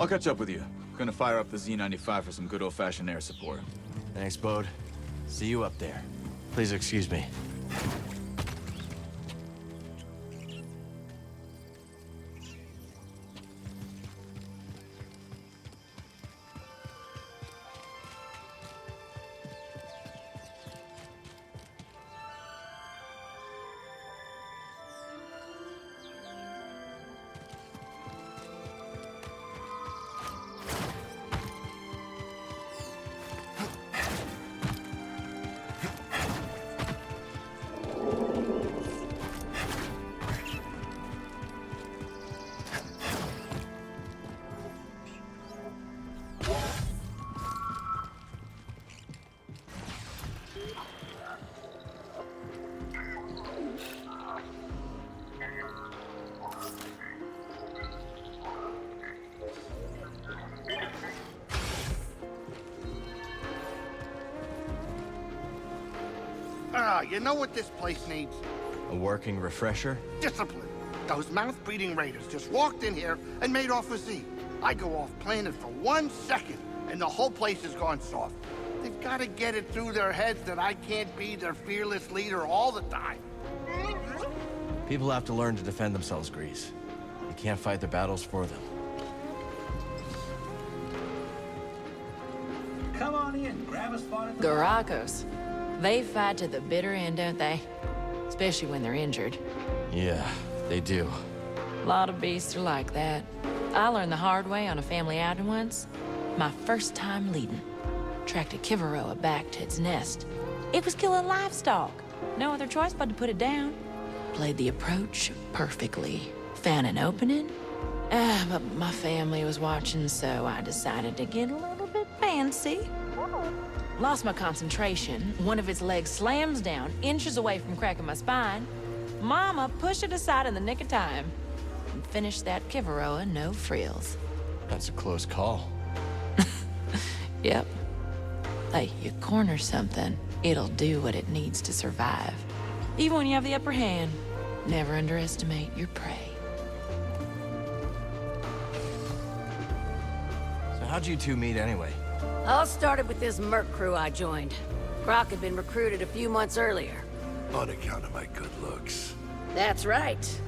I'll catch up with you. Gonna fire up the Z95 for some good old-fashioned air support. Thanks, Bode. See you up there. Please excuse me. You know what this place needs? A working refresher? Discipline. Those mouth-breathing raiders just walked in here and made off with Z. I go off planet for 1 second, and the whole place has gone soft. They've got to get it through their heads that I can't be their fearless leader all the time. People have to learn to defend themselves, Grease. You can't fight their battles for them. Come on in, grab a spot at the Garacos. They fight to the bitter end, don't they? Especially when they're injured. Yeah, they do. A lot of beasts are like that. I learned the hard way on a family outing once. My first time leading. Tracked a Kivaroa back to its nest. It was killing livestock. No other choice but to put it down. Played the approach perfectly. Found an opening. But my family was watching, so I decided to get a little bit fancy. Lost my concentration. One of its legs slams down, inches away from cracking my spine. Mama pushed it aside in the nick of time. And finished that Kivaroa no frills. That's a close call. Yep. Hey, you corner something, it'll do what it needs to survive. Even when you have the upper hand, never underestimate your prey. So how'd you two meet anyway? All started with this merc crew I joined. Brock had been recruited a few months earlier. On account of my good looks. That's right.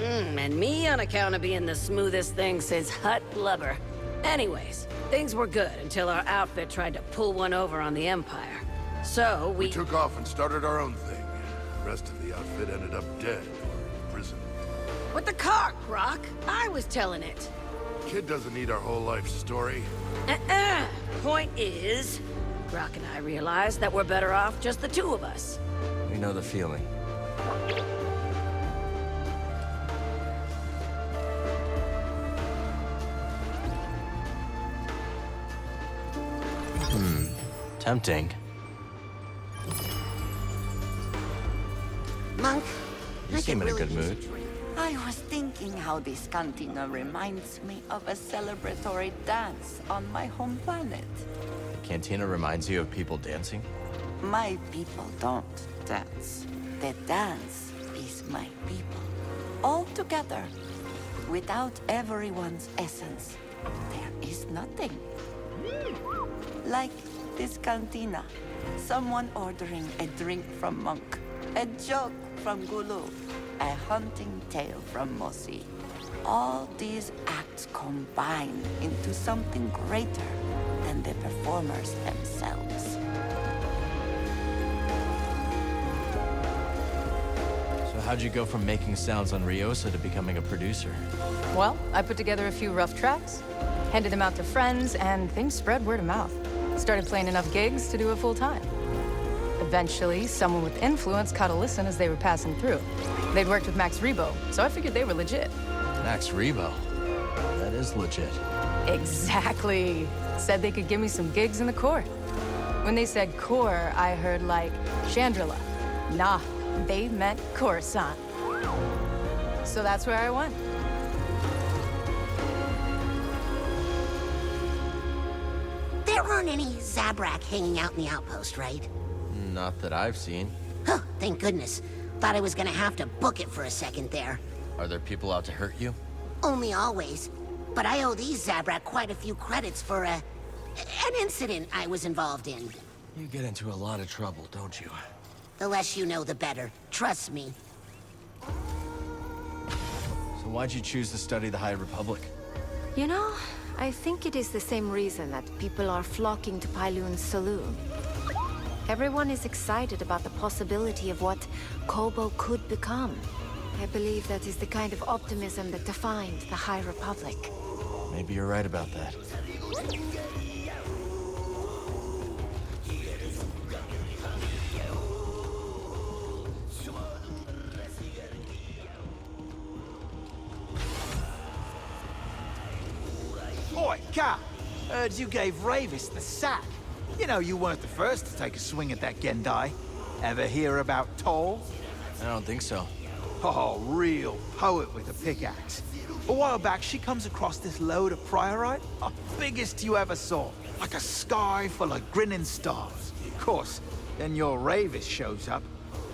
And me on account of being the smoothest thing since Hut Blubber. Anyways, things were good until our outfit tried to pull one over on the Empire. So We took off and started our own thing. The rest of the outfit ended up dead or in prison. With the cart, Brock. I was telling it. Kid doesn't need our whole life story. Point is, Brock and I realized that we're better off just the two of us. We know the feeling. Tempting. Monk, You seem in a good mood. I was thinking how this cantina reminds me of a celebratory dance on my home planet. The cantina reminds you of people dancing? My people don't dance. The dance is my people. All together. Without everyone's essence, there is nothing. Like this cantina. Someone ordering a drink from Monk. A joke from Gulu. A hunting tale from Mosi. All these acts combine into something greater than the performers themselves. So how'd you go from making sounds on Ryosa to becoming a producer? Well, I put together a few rough tracks, handed them out to friends, and things spread word of mouth. Started playing enough gigs to do it full time. Eventually, someone with influence caught a listen as they were passing through. They'd worked with Max Rebo, so I figured they were legit. Max Rebo? That is legit. Exactly. Said they could give me some gigs in the Corps. When they said Corps, I heard like Chandrila. Nah, they meant Coruscant. So that's where I went. There aren't any Zabrak hanging out in the outpost, right? Not that I've seen. Huh, thank goodness. Thought I was gonna have to book it for a second there. Are there people out to hurt you? Only always. But I owe these Zabrak quite a few credits for, an incident I was involved in. You get into a lot of trouble, don't you? The less you know, the better. Trust me. So why'd you choose to study the High Republic? You know, I think it is the same reason that people are flocking to Pyloon's saloon. Everyone is excited about the possibility of what Kobo could become. I believe that is the kind of optimism that defined the High Republic. Maybe you're right about that. Oi, Cap! Heard you gave Ravis the sack. You know you weren't the first to take a swing at that Gendai. Ever hear about Toll? I don't think so. Oh, real poet with a pickaxe. A while back, she comes across this load of priorite. Oh, biggest you ever saw. Like a sky full of grinning stars. Of course, then your Ravis shows up,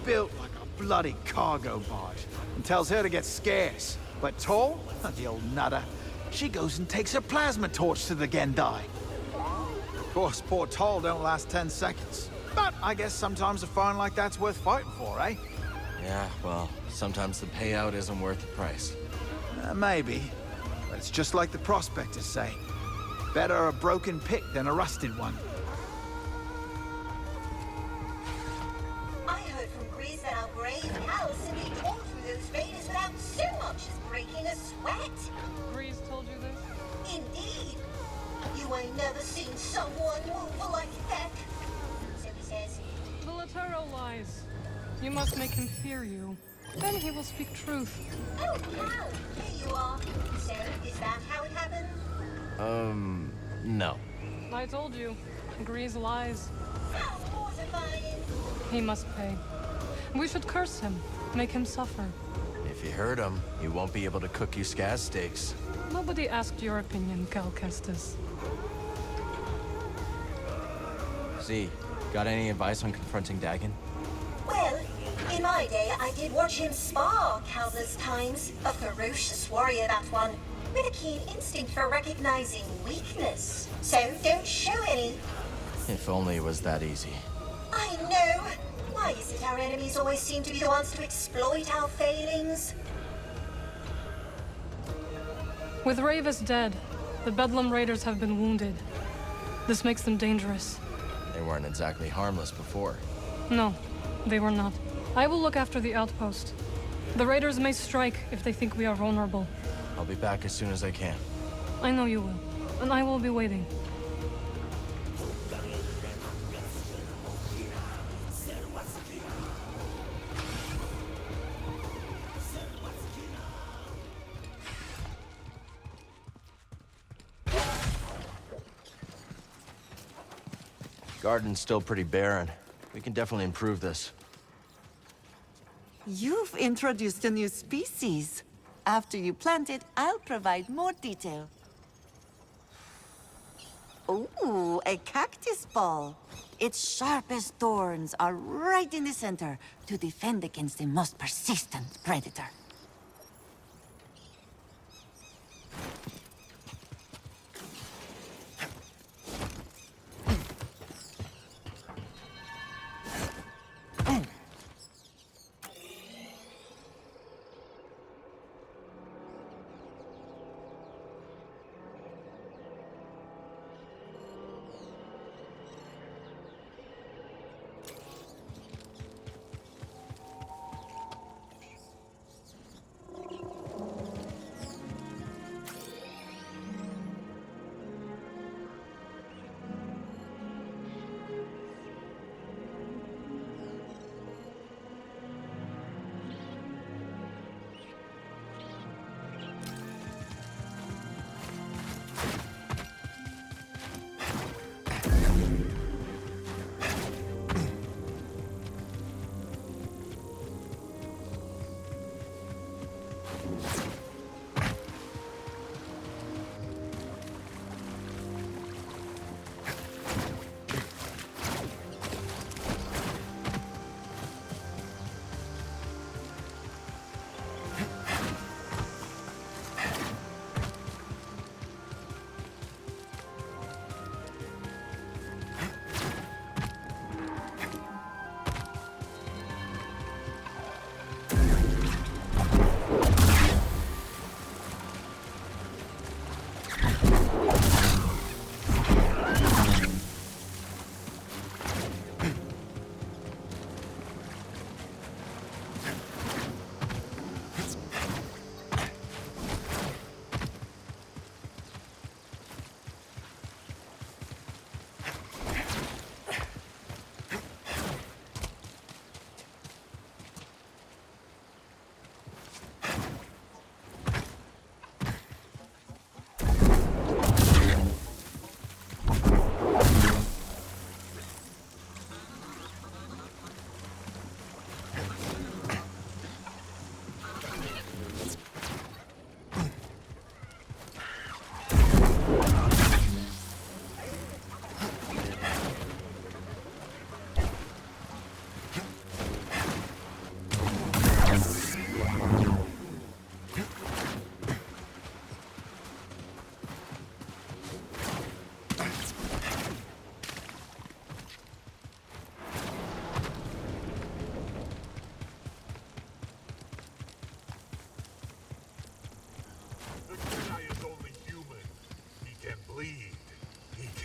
built like a bloody cargo barge, and tells her to get scarce. But Toll, the old nutter, she goes and takes her plasma torch to the Gendai. Of course, poor Toll don't last 10 seconds. But I guess sometimes a find like that's worth fighting for, eh? Yeah, well, sometimes the payout isn't worth the price. Maybe. But it's just like the prospectors say. Better a broken pick than a rusted one. I heard from Grease that our brave pal simply tore through those raiders without so much as breaking a sweat. Grease told you this? Indeed. You ain't never seen someone move like that. So he says. The Latero lies. You must make him fear you. Then he will speak truth. Oh, pal, here you are. So, is that how it happened? No. I told you. Grease lies. How mortifying. He must pay. We should curse him. Make him suffer. If you hurt him, he won't be able to cook you scaz steaks. Nobody asked your opinion, Cal Kestis. Z, got any advice on confronting Dagon? Well, in my day, I did watch him spar countless times. A ferocious warrior, that one, with a keen instinct for recognizing weakness. So don't show any. If only it was that easy. I know. Why is it our enemies always seem to be the ones to exploit our failings? With Ravis dead, the Bedlam Raiders have been wounded. This makes them dangerous. They weren't exactly harmless before. No, they were not. I will look after the outpost. The Raiders may strike if they think we are vulnerable. I'll be back as soon as I can. I know you will, and I will be waiting. Garden's still pretty barren. We can definitely improve this. You've introduced a new species. After you plant it, I'll provide more detail. Ooh, a cactus ball. Its sharpest thorns are right in the center to defend against the most persistent predator.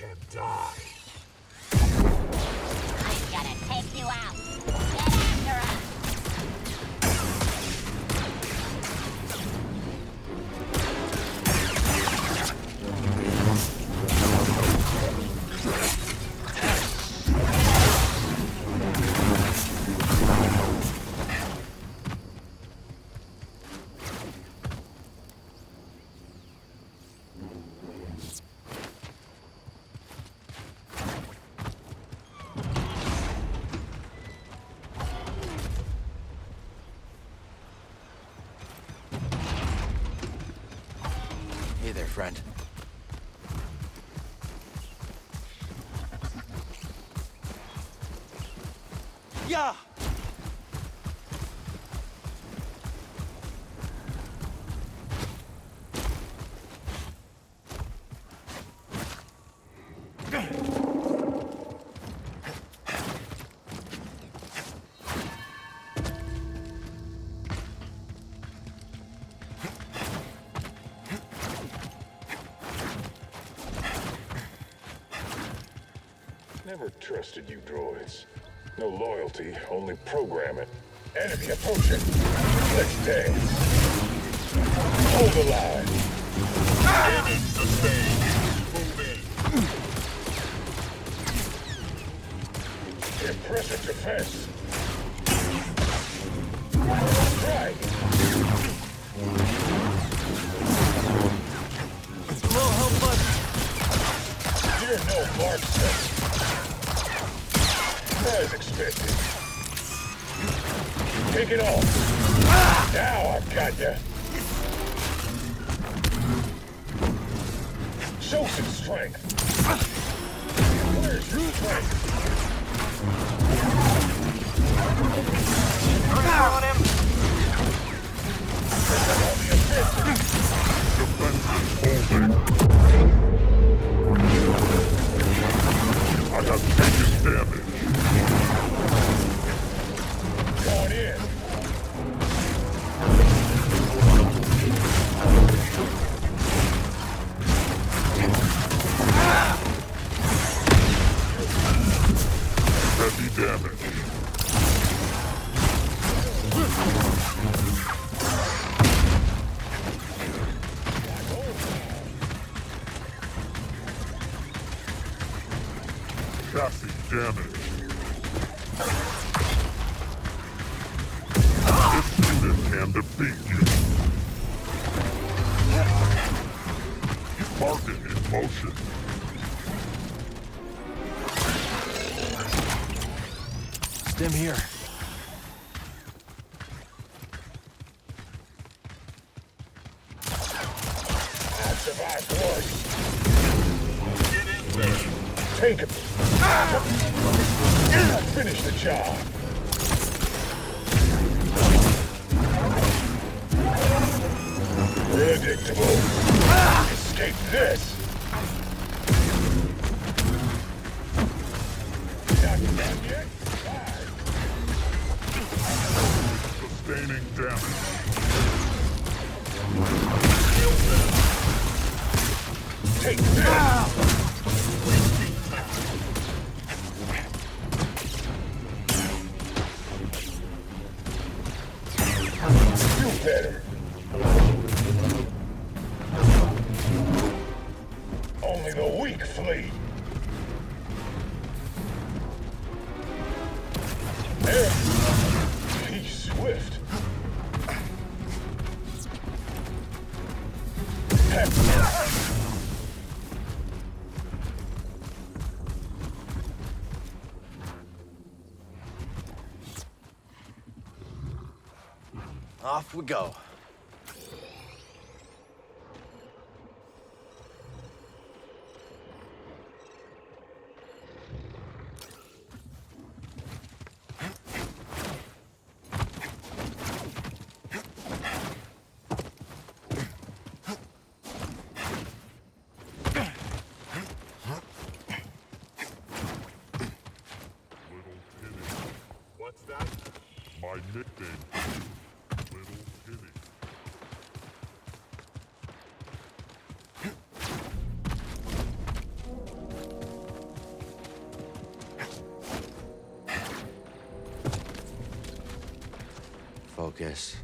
can die. I'm gonna take you out. Get after us. Hey there, friend. Yeah! Never trusted you droids. No loyalty, only programming. Enemy approaching. Let's dance. Hold the line. Enemy sustained. Impressive defense. Right. Little help, bud. You're no marksman. As expected. Take it off. Now I've got you. Show some strength. Where's your strength? On him. On the offensive. I have taken damage. Going in. Heavy damage. Chassis damage. This unit can defeat you. Target in motion. Stim here. I survived worse. Take him. Finish the job. Predictable. Escape this. Not done yet. Sustaining damage. Take this. Better. Only the weak flee. There. He's swift. Off we go. What's that? My nickname. Little Timmy. focus.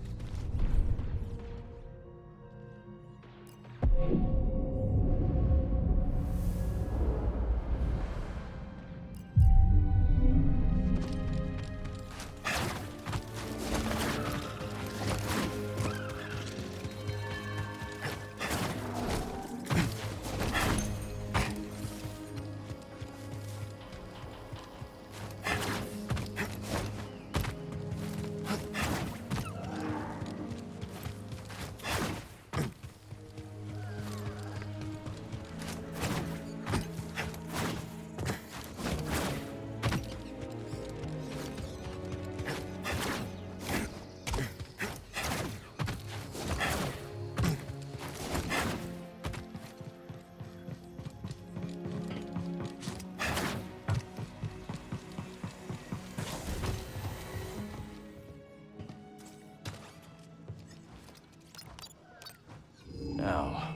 Now,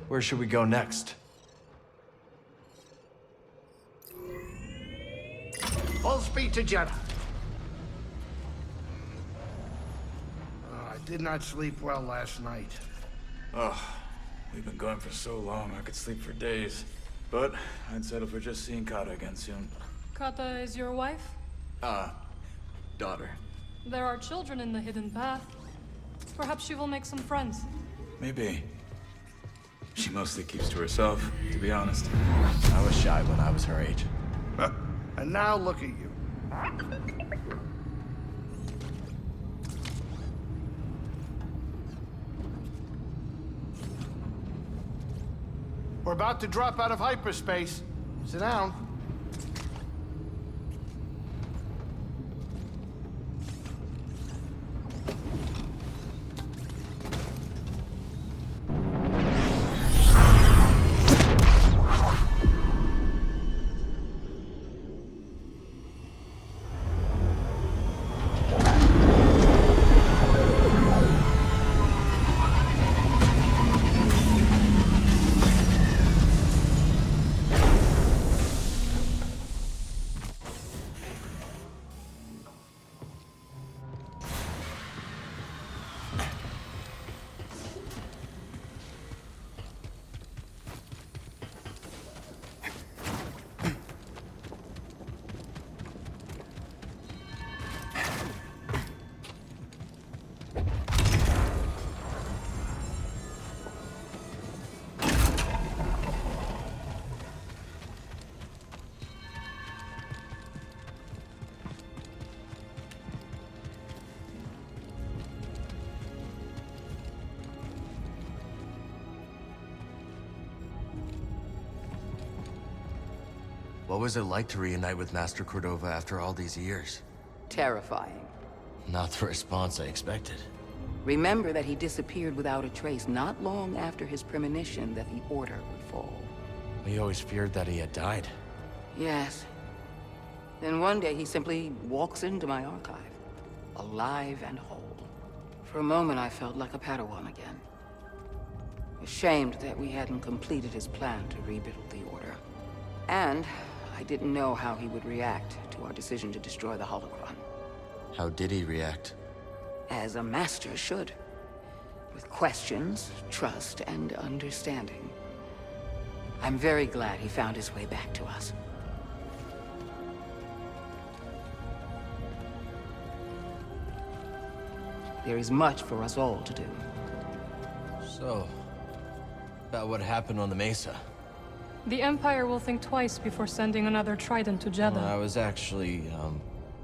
where should we go next? Full speed to Jedi. I did not sleep well last night. Oh, we've been going for so long, I could sleep for days. But I'd settle for just seeing Kata again soon. Kata is your wife? Daughter. There are children in the hidden path. Perhaps she will make some friends. Maybe. She mostly keeps to herself, to be honest. I was shy when I was her age. And now look at you. We're about to drop out of hyperspace. Sit down. What was it like to reunite with Master Cordova after all these years? Terrifying. Not the response I expected. Remember that he disappeared without a trace not long after his premonition that the Order would fall. We always feared that he had died. Yes. Then one day he simply walks into my archive, alive and whole. For a moment I felt like a Padawan again. Ashamed that we hadn't completed his plan to rebuild the Order. And I didn't know how he would react to our decision to destroy the holocron. How did he react? As a master should. With questions, trust, and understanding. I'm very glad he found his way back to us. There is much for us all to do. So, about what happened on the Mesa? The Empire will think twice before sending another Trident to Jeddah. I was actually,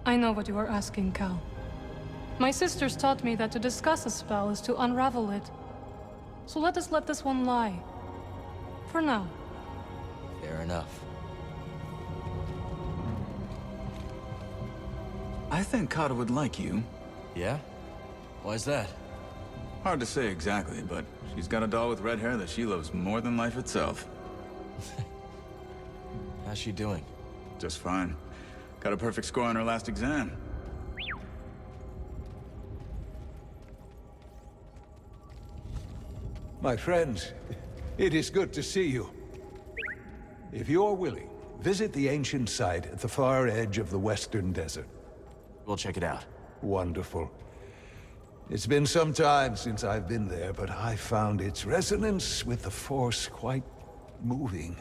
I know what you are asking, Cal. My sisters taught me that to discuss a spell is to unravel it. So let us let this one lie. For now. Fair enough. I think Kata would like you. Yeah? Why's that? Hard to say exactly, but she's got a doll with red hair that she loves more than life itself. How's she doing? Just fine. Got a perfect score on her last exam. My friends, it is good to see you. If you're willing, visit the ancient site at the far edge of the Western Desert. We'll check it out. Wonderful. It's been some time since I've been there, but I found its resonance with the Force quite moving.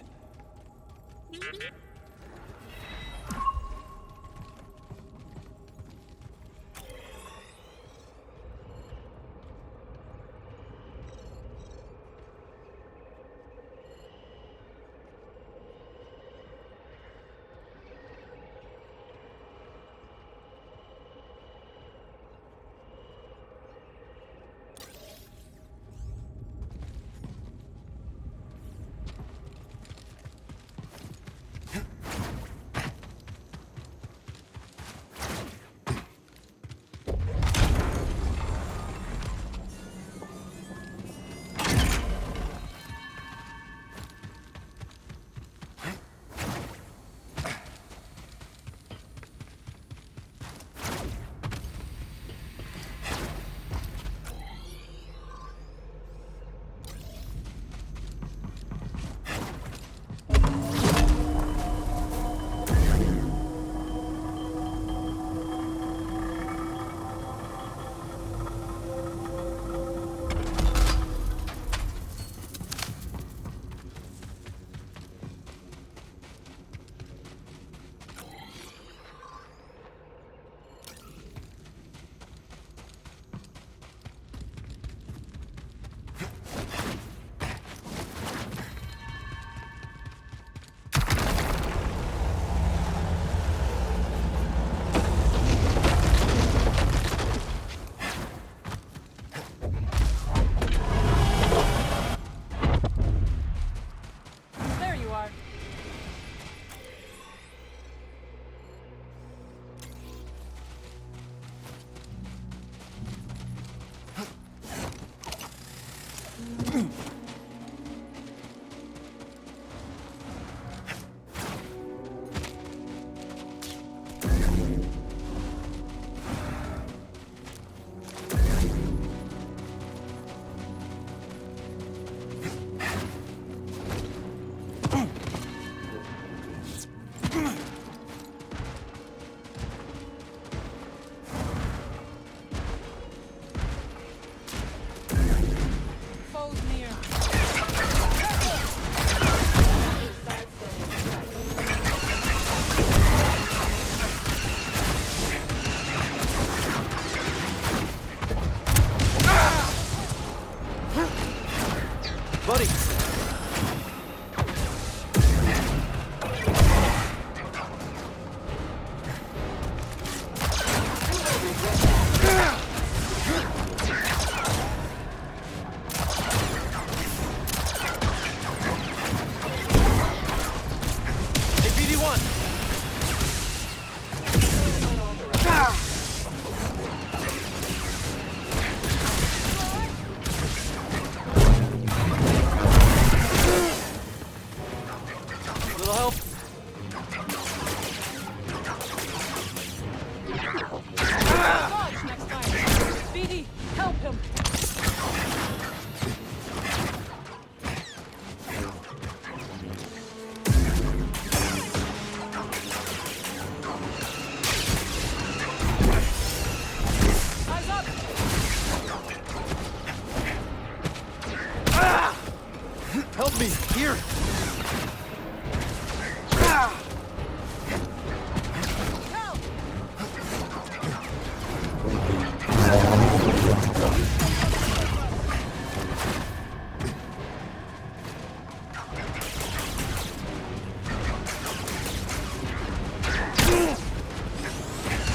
Help me! Here!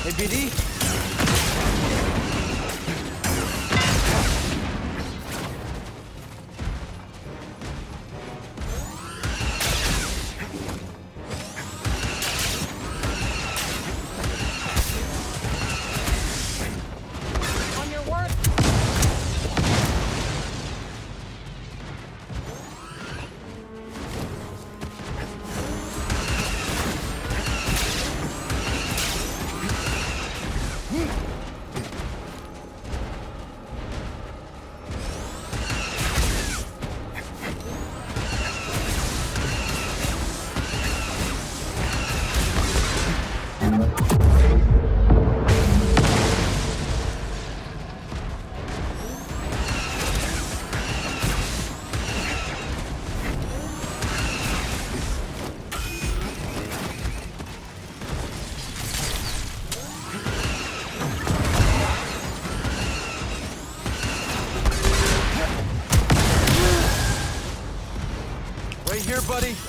Hey, BD? On your work. buddy?